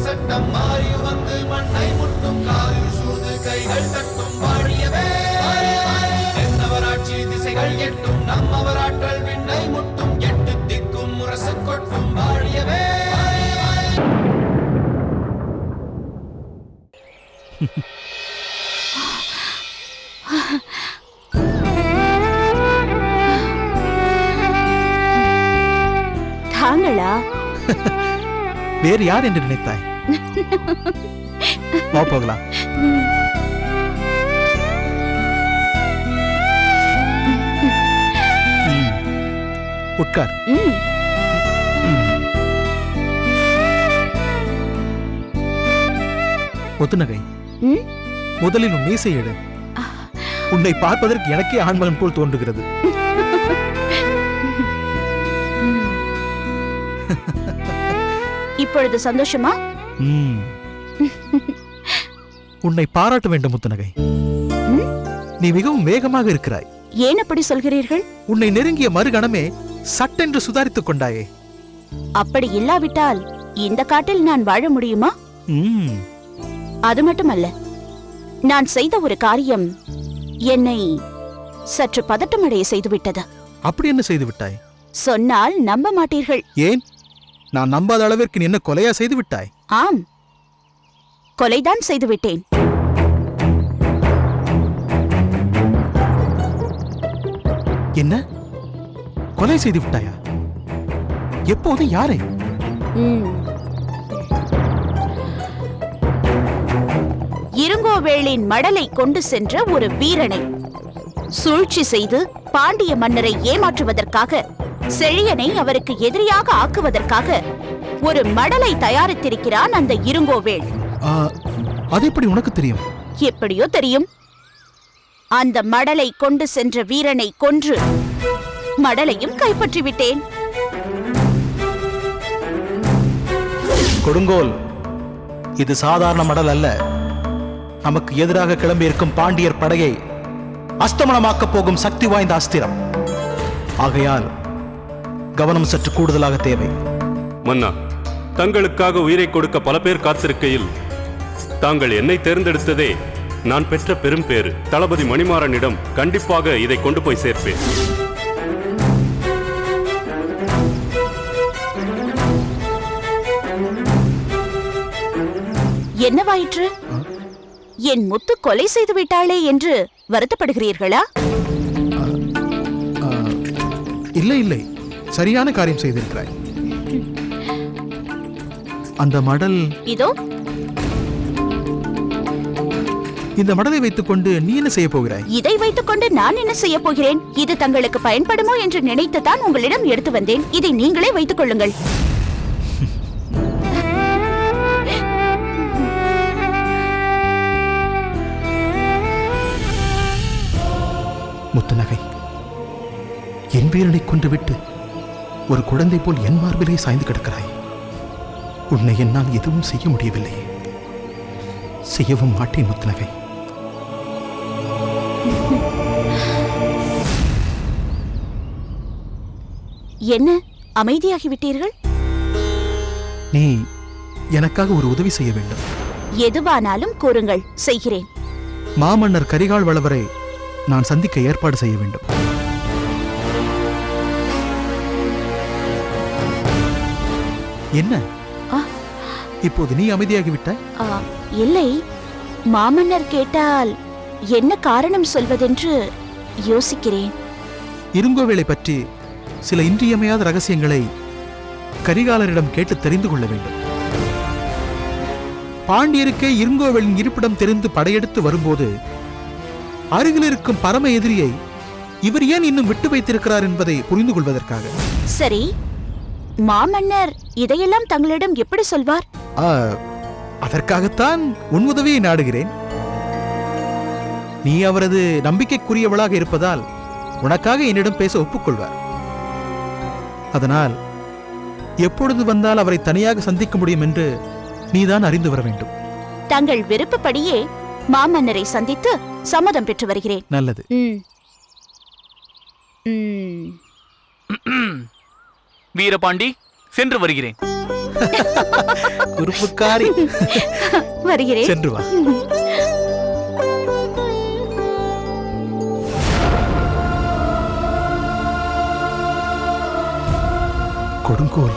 சட்டம் மாறி வந்து மண்ணை முட்டும் காலில் சூழ்ந்து கைகள் தட்டும் வாழியவே தென்னவராட்சி திசைகள் எட்டும் நம்மவராற்றல் விண்ணை முட்டும் எட்டு திக்கும் முரசு கொட்டும் வாழியவே. தாங்களா? வேறு யார் என்று நினைத்தாய்? வா போகலாம். உட்கார். ஒத்துநகை, முதலில் உன் மீசை எடு. உன்னை பார்ப்பதற்கு எனக்கே ஆண்மகன் போல் தோன்றுகிறது. இப்பொழுது சந்தோஷமா? உன்னை பாராட்ட வேண்டும் முத்துநகை. நீ மிகவும் வேகமாக இருக்கிறாய். ஏன் அப்படி சொல்கிறீர்கள்? உன்னை நெருங்கிய மறுகணமே சட்டென்று சுதாரித்துக் கொண்டாயே. அப்படி இல்லாவிட்டால் இந்த காட்டில் நான் வாழ முடியுமா? அது மட்டுமல்ல, நான் செய்த ஒரு காரியம் என்னை சற்று பதட்டமடைய செய்துவிட்டது. அப்படி என்ன செய்து விட்டாய்? சொன்னால் நம்ப மாட்டீர்கள். ஏன்? நான் நம்பாத அளவிற்கு நீ என்ன கொலையா செய்து விட்டாய்? ஆம், கொலைதான் செய்துவிட்டேன். என்ன? கொலை செய்து விட்டாயா? எப்போது? யாரை? இருங்கோவேளின் மடலை கொண்டு சென்ற ஒரு வீரனை சூழ்ச்சி செய்து பாண்டிய மன்னரை ஏமாற்றுவதற்காக, செழியனை அவருக்கு எதிரியாக ஆக்குவதற்காக ஒரு மடலை தயாரித்திருக்கிறான் அந்த இருங்கோவேள். அது எப்படி உனக்கு தெரியும்? எப்படியோ தெரியும். அந்த மடலை கொண்டு சென்ற வீரனை கொன்று மடலையும் கைப்பற்றி விட்டேன். கொடுங்கோல், இது சாதாரண மடல் அல்ல. நமக்கு எதிராக கிளம்பியிருக்கும் பாண்டியர் படையை அஸ்தமனமாக்கப் போகும் சக்தி வாய்ந்த அஸ்திரம். ஆகையால் கவனம் சற்று கூடுதலாக தேவை. மன்னா, தங்களுக்காக உயிரை கொடுக்க பல பேர் காத்திருக்கையில் தாங்கள் என்னை தேர்ந்தெடுத்ததே நான் பெற்ற பெரும் பேறு. தளபதி மணிமாறனிடம் கண்டிப்பாக இதை கொண்டு போய் சேர்ப்பேன். என்னவாயிற்று? என் முத்து கொலை செய்து விட்டாளே என்று வருத்தப்படுகிறீர்களா? இல்லை இல்லை, சரியான காரியம் செய்திருக்கிறாய். அந்த மடல் இதோ. இந்த மடலை வைத்துக் கொண்டு நீ என்ன செய்ய போகிறாய்? இதை வைத்துக் கொண்டு நான் என்ன செய்ய போகிறேன்? இது தங்களுக்கு பயன்படுமோ என்று நினைத்துத்தான் உங்களிடம் எடுத்து வந்தேன். இதை நீங்களே வைத்துக் கொள்ளுங்கள். முத்துநகை, என் வீரனை கொன்றுவிட்டு ஒரு குழந்தை போல் என் மார்பிலே சாய்ந்து கிடக்கிறாய். உன்னை என்னால் எதுவும் செய்ய முடியவில்லை, செய்யவும் மாட்டேன் முத்துநகை. என்ன அமைதியாகிவிட்டீர்கள்? நீ எனக்காக ஒரு உதவி செய்ய வேண்டும். எதுவானாலும் கூறுங்கள், செய்கிறேன். மாமன்னர் கரிகால் வளவரை நான் சந்திக்க ஏற்பாடு செய்ய வேண்டும். என்ன இப்போது நீ அமைதியாகிவிட்ட? இல்லை, மாமன்னர் கேட்டால் என்ன காரணம் சொல்வதென்று யோசிக்கிறேன். இருங்கோவேளை பற்றி சில இன்றியமையாத ரகசியங்களை கரிகாலரிடம் கேட்டு தெரிந்து கொள்ள வேண்டும். பாண்டியருக்கே இருங்கோவேளின் இருப்பிடம் தெரிந்து படையெடுத்து வரும்போது அருகில் இருக்கும் பரம எதிரியை இவர் ஏன் இன்னும் விட்டு வைத்திருக்கிறார் என்பதை புரிந்து கொள்வதற்காக. சரி, மாமன்னர் இதையெல்லாம் தங்களிடம் எப்படி சொல்வார்? அதற்காகத்தான் உன் உதவியை நாடுகிறேன். நீ அவரது நம்பிக்கைக்குரியவளாக இருப்பதால் உனக்காக என்னிடம் பேச ஒப்புக்கொள்வார். அதனால் எப்பொழுது வந்தால் அவரை தனியாக சந்திக்க முடியும் என்று நீதான் அறிந்து வர வேண்டும். தங்கள் விருப்பப்படியே மாமன்னரை சந்தித்து சம்மதம் பெற்று வருகிறேன். நல்லது. வீரபாண்டி, சென்று வருகிறேன். குறுப்புக்காரி. வருகிறேன். சென்று வா. கொடுங்கோல்.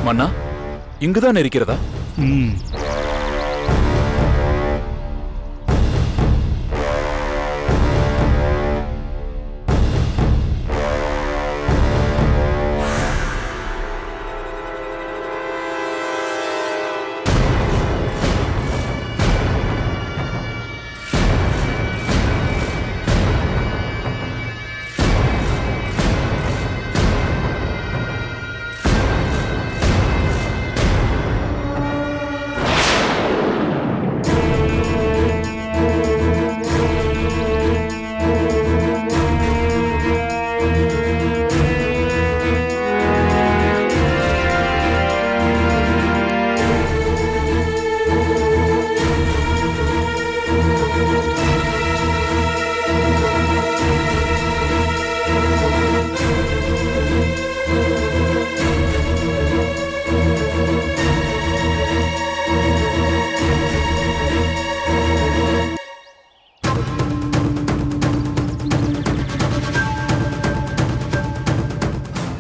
மன்னா, இங்குதான் இருக்கிறதா?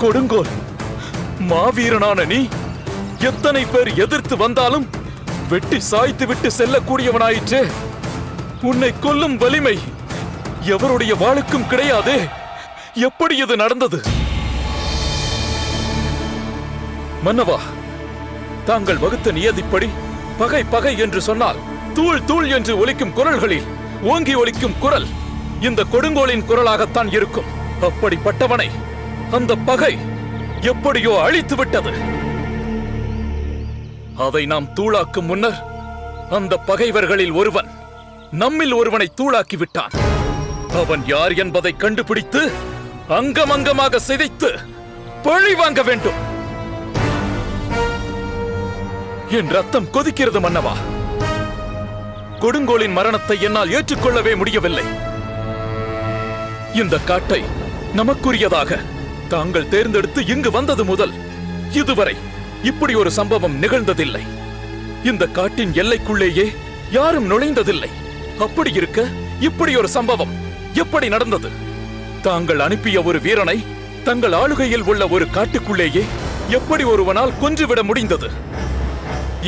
கொடுங்கோல், மாவீரனான நீ எத்தனை பேர் எதிர்த்து வந்தாலும் வெட்டி சாய்த்து விட்டு செல்லக்கூடியவனாயிற்றே. உன்னை கொல்லும் வலிமை எவருடைய வாளுக்கும் கிடையாதே. எப்படி இது நடந்தது? மன்னவா, தாங்கள் வகுத்த நியதிப்படி பகை பகை என்று சொன்னால் தூள் தூள் என்று ஒலிக்கும் குரல்களில் ஓங்கி ஒலிக்கும் குரல் இந்த கொடுங்கோலின் குரலாகத்தான் இருக்கும். அப்படிப்பட்டவனை அந்த பகை எப்படியோ அழித்து விட்டது. அதை நாம் தூளாக்கும் முன்னர் அந்த பகைவர்களில் ஒருவன் நம்மில் ஒருவனை தூளாக்கி விட்டான். அவன் யார் என்பதை கண்டுபிடித்து அங்கம் அங்கமாக சிதைத்து பழி வாங்க வேண்டும். என் ரத்தம் கொதிக்கிறது மன்னவா. கொடுங்கோலின் மரணத்தை என்னால் ஏற்றுக்கொள்ளவே முடியவில்லை. இந்த காட்டை நமக்குரியதாக தாங்கள் தேர்ந்தெடுத்து இங்கு வந்தது முதல் இதுவரை இப்படி ஒரு சம்பவம் நிகழ்ந்ததில்லை. இந்த காட்டின் எல்லைக்குள்ளேயே யாரும் நுழைந்ததில்லை. அப்படி இருக்க இப்படி ஒரு சம்பவம் எப்படி நடந்தது? தாங்கள் அனுப்பிய ஒரு வீரனை தங்கள் ஆளுகையில் உள்ள ஒரு காட்டுக்குள்ளேயே எப்படி ஒருவனால் கொன்றுவிட முடிந்தது?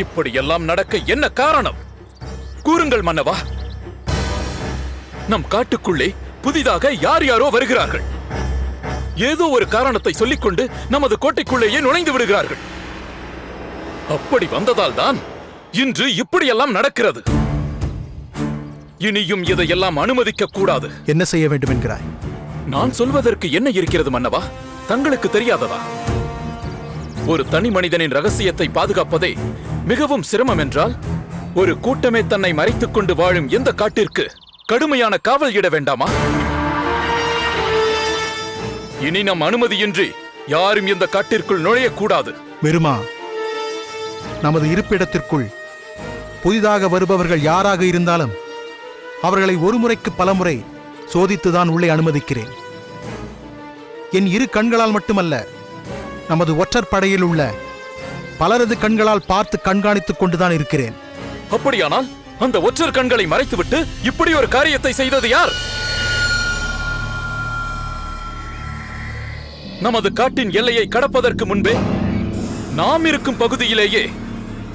இப்படியெல்லாம் நடக்க என்ன காரணம்? கூறுங்கள் மன்னவா. நம் காட்டுக்குள்ளே புதிதாக யார் யாரோ வருகிறார்கள். ஏதோ ஒரு காரணத்தை சொல்லிக்கொண்டு நமது கோட்டைக்குள்ளேயே நுழைந்து விடுகிறார்கள். அப்படி வந்ததால் தான் இன்று இப்படியெல்லாம் நடக்கிறது. இனியும் இதையெல்லாம் அனுமதிக்க கூடாது. என்ன செய்ய வேண்டும் என்கிறாய்? நான் சொல்வதற்கு என்ன இருக்கிறது மன்னவா? தங்களுக்கு தெரியாததா? ஒரு தனி மனிதனின் ரகசியத்தை பாதுகாப்பதே மிகவும் சிரமம் என்றால் ஒரு கூட்டமே தன்னை மறைத்துக் கொண்டு வாழும் எந்த காட்டிற்கு கடுமையான காவல் இட வேண்டாமா? இனி நம் அனுமதியின்றி யாரும் இந்த காட்டிற்குள் நுழையக்கூடாது. வெறுமா, நமது இருப்பிடத்திற்குள் புதிதாக வருபவர்கள் யாராக இருந்தாலும் அவர்களை ஒரு முறைக்கு பலமுறை சோதித்துதான் உள்ளே அனுமதிக்கிறேன். என் இரு கண்களால் மட்டுமல்ல, நமது ஒற்றர் படையில் உள்ள பலரது கண்களால் பார்த்து கண்காணித்துக் கொண்டுதான் இருக்கிறேன். அப்படியானால் அந்த ஒற்றர் கண்களை மறைத்துவிட்டு இப்படி ஒரு காரியத்தை செய்தது யார்? நமது காட்டின் எல்லையை கடப்பதற்கு முன்பே நாம் இருக்கும் பகுதியிலேயே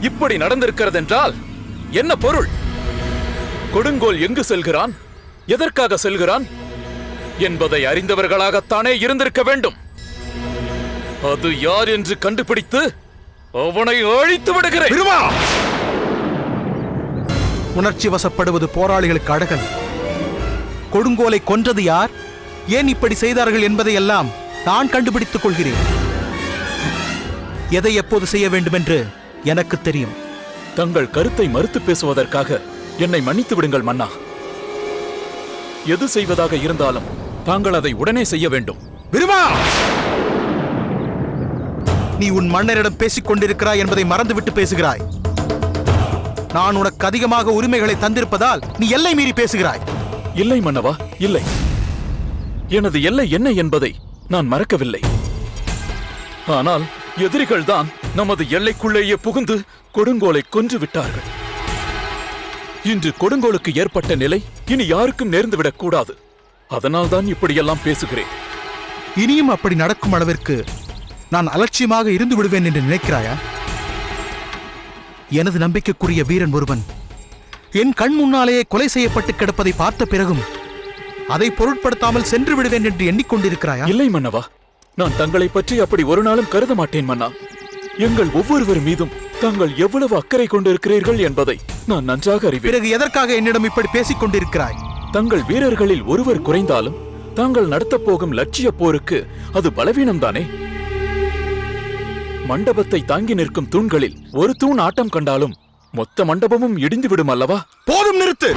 இப்படி நடந்திருக்கிறதென்றால் என்ன பொருள்? கொடுங்கோல் எங்கு செல்கிறான், எதற்காக செல்கிறான் என்பதை அறிந்தவர்களாகத்தானே இருந்திருக்க வேண்டும். அது யார் என்று கண்டுபிடித்து அவனை அழித்து விடுகிறேன். உணர்ச்சி வசப்படுவது போராளிகளுக்கு அழகல். கொடுங்கோலை கொன்றது யார், ஏன் இப்படி செய்தார்கள் என்பதையெல்லாம் நான் கண்டுபிடித்துக் கொள்கிறேன். எதை எப்போது செய்ய வேண்டும் என்று எனக்கு தெரியும். தங்கள் கருத்தை மறுத்து பேசுவதற்காக என்னை மன்னித்து விடுங்கள் மன்னா. எது செய்வதாக இருந்தாலும் தாங்கள் அதை உடனே செய்ய வேண்டும். நீ உன் மன்னரிடம் பேசிக் கொண்டிருக்கிறாய் என்பதை மறந்துவிட்டு பேசுகிறாய். நான் உனக்கு அதிகமாக உரிமைகளை தந்திருப்பதால் நீ எல்லை மீறி பேசுகிறாய். இல்லை மன்னவா, இல்லை. எனது எல்லை என்ன என்பதை நான் மறக்கவில்லை. ஆனால் எதிரிகள் தான் நமது எல்லைக்குள்ளேயே புகுந்து கொடுங்கோலை கொன்று விட்டார்கள். இன்று கொடுங்கோலுக்கு ஏற்பட்ட நிலை இனி யாருக்கும் நேர்ந்துவிடக் கூடாது. அதனால்தான் இப்படியெல்லாம் பேசுகிறேன். இனியும் அப்படி நடக்கும் அளவிற்கு நான் அலட்சியமாக இருந்து விடுவேன் என்று நினைக்கிறாயா? எனது நம்பிக்கைக்குரிய வீரன் ஒருவன் என் கண் முன்னாலேயே கொலை செய்யப்பட்டு கிடப்பதை பார்த்த பிறகும் அதை பொருட்படுத்தாமல் சென்று விடுவேன் என்று எண்ணிக்கொண்டிருக்கிறாயா? இல்லை மன்னவா, நான் தங்களை பற்றி அப்படி ஒரு நாளும் கருத மாட்டேன் மன்னா. எங்கள் ஒவ்வொருவர் மீதும் தாங்கள் எவ்வளவு அக்கறை கொண்டிருக்கிறீர்கள் என்பதை நான் நன்றாக அறிவேன். பிறகு எதற்காக என்னிடம் இப்படி பேசிக் கொண்டிருக்கிறாய்? தங்கள் வீரர்களில் ஒருவர் குறைந்தாலும் தாங்கள் நடத்தப் போகும் லட்சிய போருக்கு அது பலவீனம்தானே? மண்டபத்தை தாங்கி நிற்கும் தூண்களில் ஒரு தூண் ஆட்டம் கண்டாலும் மொத்த மண்டபமும் இடிந்து விடும் அல்லவா? போதும், நிறுத்து.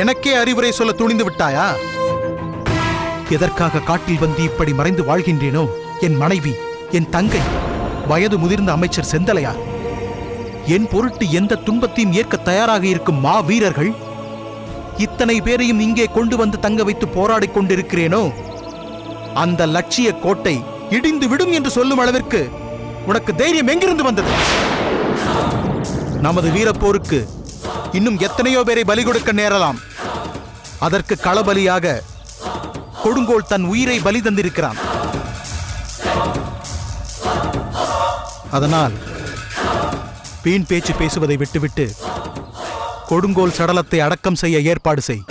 எனக்கே அறிவுரை சொல்ல துணிந்து விட்டாயா? எதற்காக காட்டில் வந்து இப்படி மறைந்து வாழ்கின்றேனோ, என் மனைவி, என் தங்கை, வயது முதிர்ந்த அமைச்சர் செந்தலையார், என் பொருட்டு எந்த துன்பத்தையும் ஏற்க தயாராக இருக்கும் மா வீரர்கள், இத்தனை பேரையும் இங்கே கொண்டு வந்து தங்க வைத்து போராடிக் கொண்டிருக்கிறேனோ, அந்த லட்சிய கோட்டை இடிந்து விடும் என்று சொல்லும் அளவிற்கு உனக்கு தைரியம் எங்கிருந்து வந்தது? நமது வீரப்போருக்கு இன்னும் எத்தனையோ பேரை பலி கொடுக்க நேரலாம். அதற்கு களபலியாக கொடுங்கோல் தன் உயிரை பலி தந்திருக்கிறான். அதனால் வீண் பேச்சு பேசுவதை விட்டுவிட்டு கொடுங்கோல் சடலத்தை அடக்கம் செய்ய ஏற்பாடு செய்.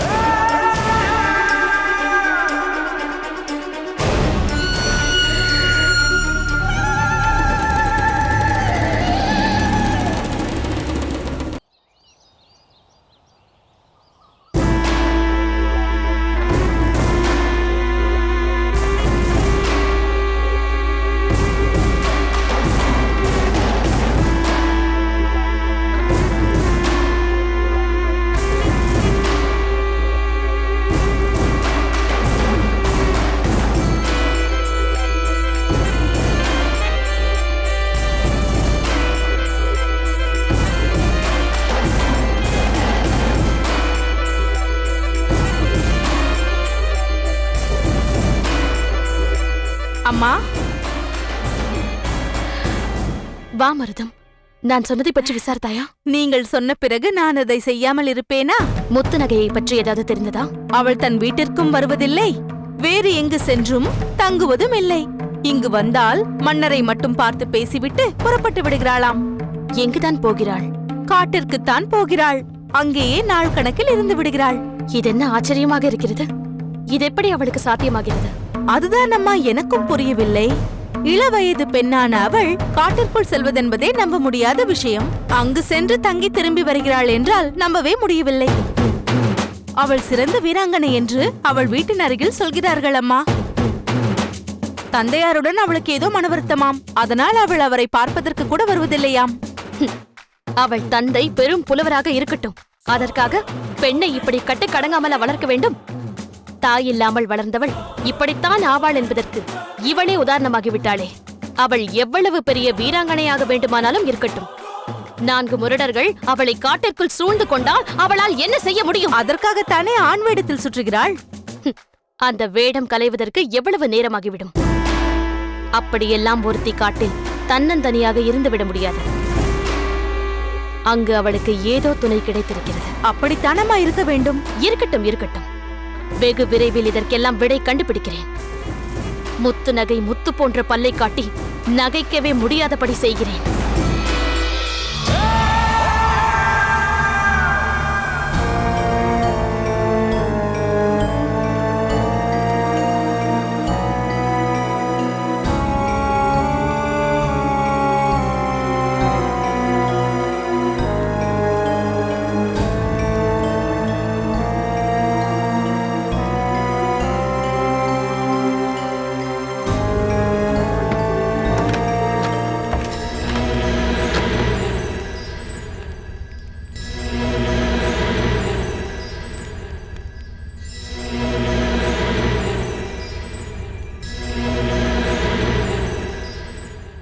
அம்மா, வா மருதம். நான் சொன்னதை பற்றி விசாரித்தாயா? நீங்கள் சொன்ன பிறகு நான் அதை செய்யாமல் இருப்பேனா? முத்து நகையை பற்றி ஏதாவது தெரிந்ததா? அவள் தன் வீட்டிற்கும் வருவதில்லை, வேறு எங்கு சென்றும் தங்குவதும் இல்லை. இங்கு வந்தால் மன்னரை மட்டும் பார்த்து பேசிவிட்டு புறப்பட்டு விடுகிறாளாம். எங்குதான் போகிறாள்? காட்டிற்குத்தான் போகிறாள். அங்கேயே நாள் கணக்கில் இருந்து விடுகிறாள். இதென்ன ஆச்சரியமாக இருக்கிறது. இது எப்படி அவளுக்கு சாத்தியமாகிறது? அதுதான் அம்மா எனக்கும் புரியவில்லை. இளவயது பெண்ணான அவள் காட்டிற்குள் செல்வதென்பதே நம்ப முடியாத விஷயம். அங்கு சென்று தங்கி திரும்பி வருகிறாள் என்றால் நம்பவே முடியவில்லை. அவள் சிறந்த வீராங்கனை என்று அவள் வீட்டின் அருகில் சொல்கிறார்கள் அம்மா. தந்தையாருடன் அவளுக்கு ஏதோ மனவருத்தமாம். அதனால் அவள் அவரை பார்ப்பதற்கு கூட வருவதில்லையாம். அவள் தந்தை பெரும் புலவராக இருக்கட்டும், அதற்காக பெண்ணை இப்படி கட்டு கடங்காமல் வளர்க்க வேண்டும்? தாய் இல்லாமல் வளர்ந்தவள் இப்படித்தான் ஆவாள் என்பதற்கு இவளே உதாரணமாகிவிட்டாளே. அவள் எவ்வளவு பெரிய வீராங்கனையாக வேண்டுமானாலும் இருக்கட்டும். 4 முரடர்கள் அவளை காட்டிற்குள் சூழ்ந்து கொண்டால் அவளால் என்ன செய்ய முடியும்? அதற்காகத்தானே ஆண் வேடத்தில் சுற்றுகிறாள். அந்த வேடம் கலைவதற்கு எவ்வளவு நேரமாகிவிடும்? அப்படியெல்லாம் ஒருத்தி காட்டில் தன்னந்தனியாக இருந்துவிட முடியாது. அங்கு அவளுக்கு ஏதோ துணை கிடைத்திருக்கிறது. அப்படித்தானம்மா இருக்க வேண்டும். இருக்கட்டும் இருக்கட்டும், வெகு விரைவில் இதற்கெல்லாம் விடை கண்டுபிடிக்கிறேன். முத்து நகை முத்து போன்ற பல்லை காட்டி நகைக்கவே முடியாதபடி செய்கிறேன்.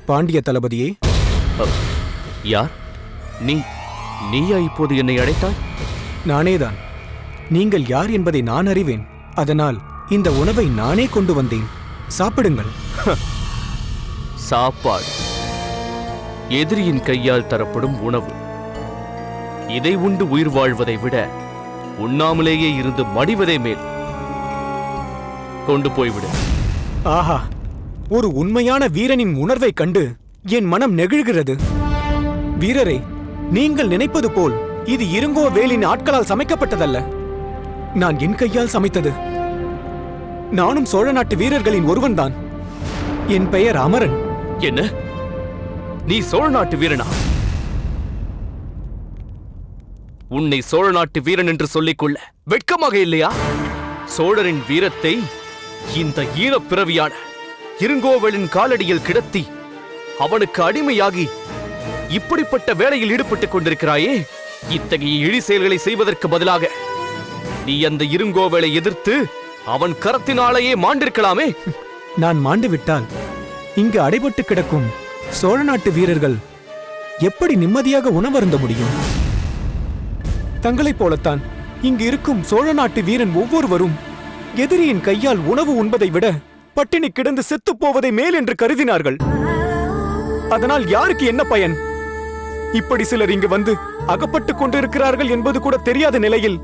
பாண்டிய தளபதியே. யார் நீயா இப்போது என்னை அழைத்தாய்? நானேதான். நீங்கள் யார் என்பதை நான் அறிவேன். அதனால் இந்த உணவை நானே கொண்டு வந்தேன். சாப்பிடுங்கள். சாப்பாடு எதிரியின் கையால் தரப்படும் உணவு. இதை உண்டு உயிர் வாழ்வதை விட உண்ணாமலேயே இருந்து மடிவதே மேல். கொண்டு போய்விடு. ஆஹா, ஒரு உண்மையான வீரனின் உணர்வை கண்டு என் மனம் நெகிழ்கிறது. வீரரே, நீங்கள் நினைப்பது போல் இது இருங்கோவேலின் ஆட்களால் சமைக்கப்பட்டதல்ல. நான் என் கையால் சமைத்தது. நானும் சோழ நாட்டு வீரர்களின் ஒருவன்தான். என் பெயர் அமரன். என்ன? நீ சோழ நாட்டு வீரனா? உன்னை சோழ நாட்டு வீரன் என்று சொல்லிக்கொள்ள வெட்கமாக இல்லையா? சோழரின் வீரத்தை இந்த ஈனப் பிறவியான இருங்கோவலின் காலடியில் கிடத்தி அவனுக்கு அடிமையாகி இப்படிப்பட்ட வேலையில் ஈடுபட்டுக் கொண்டிருக்கிறாயே. இத்தகைய இழி செயல்களை செய்வதற்கு பதிலாக நீ அந்த இருங்கோவலை எதிர்த்து அவன் கரத்தினாலேயே மாண்டிருக்கலாமே. நான் மாண்டுவிட்டால் இங்கு அடைபட்டு கிடக்கும் சோழ நாட்டு வீரர்கள் எப்படி நிம்மதியாக உணவருந்த முடியும்? தங்களைப் போலத்தான் இங்கு இருக்கும் சோழ நாட்டு வீரன் ஒவ்வொருவரும் எதிரியின் கையால் உணவு உண்பதை விட பட்டினி கிடந்து செத்துப் போவதை மேல் என்று கருதினார்கள். அதனால் யாருக்கு என்ன பயன்? இப்படி சிலர் இங்கு வந்து அகப்பட்டுக் கொண்டிருக்கிறார்கள் என்பது கூட தெரியாத நிலையில்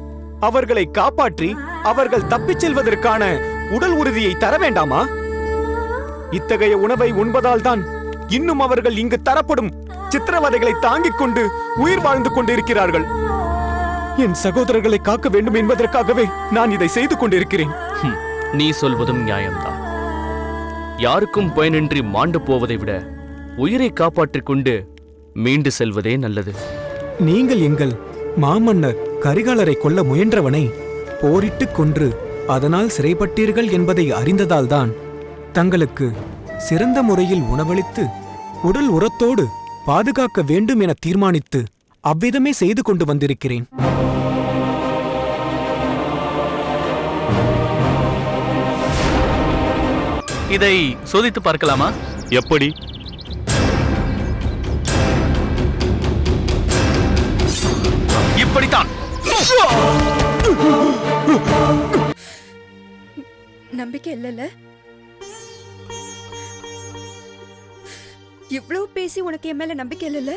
அவர்களை காப்பாற்றி அவர்கள் தப்பிச் செல்வதற்கான உடல் உறுதியை தர வேண்டாமா? இத்தகைய உணவை உண்பதால் தான் இன்னும் அவர்கள் இங்கு தரப்படும் சித்திரவதைகளை தாங்கிக் கொண்டு உயிர் வாழ்ந்து கொண்டிருக்கிறார்கள். என் சகோதரர்களை காக்க வேண்டும் என்பதற்காகவே நான் இதை செய்து கொண்டிருக்கிறேன். நீ சொல்வதும் நியாயம்தான். யாருக்கும் பயனின்றி மாண்டு போவதை விட உயிரை காப்பாற்றிக் கொண்டு மீண்டு செல்வதே நல்லது. நீங்கள் எங்கள் மாமன்னர் கரிகாலரை கொல்ல முயன்றவனை போரிட்டுக் கொன்று அதனால் சிறைப்பட்டீர்கள் என்பதை அறிந்ததால்தான் தங்களுக்கு சிறந்த முறையில் உணவளித்து உடல் உரத்தோடு பாதுகாக்க வேண்டும் என தீர்மானித்து அவ்விதமே செய்து கொண்டு வந்திருக்கிறேன். இதை சோதித்து பார்க்கலாமா? எப்படி? இப்படித்தான். நம்பிக்கை இல்லல்ல? இவ்வளவு பேசி உனக்கு என் மேல நம்பிக்கை இல்லல்ல?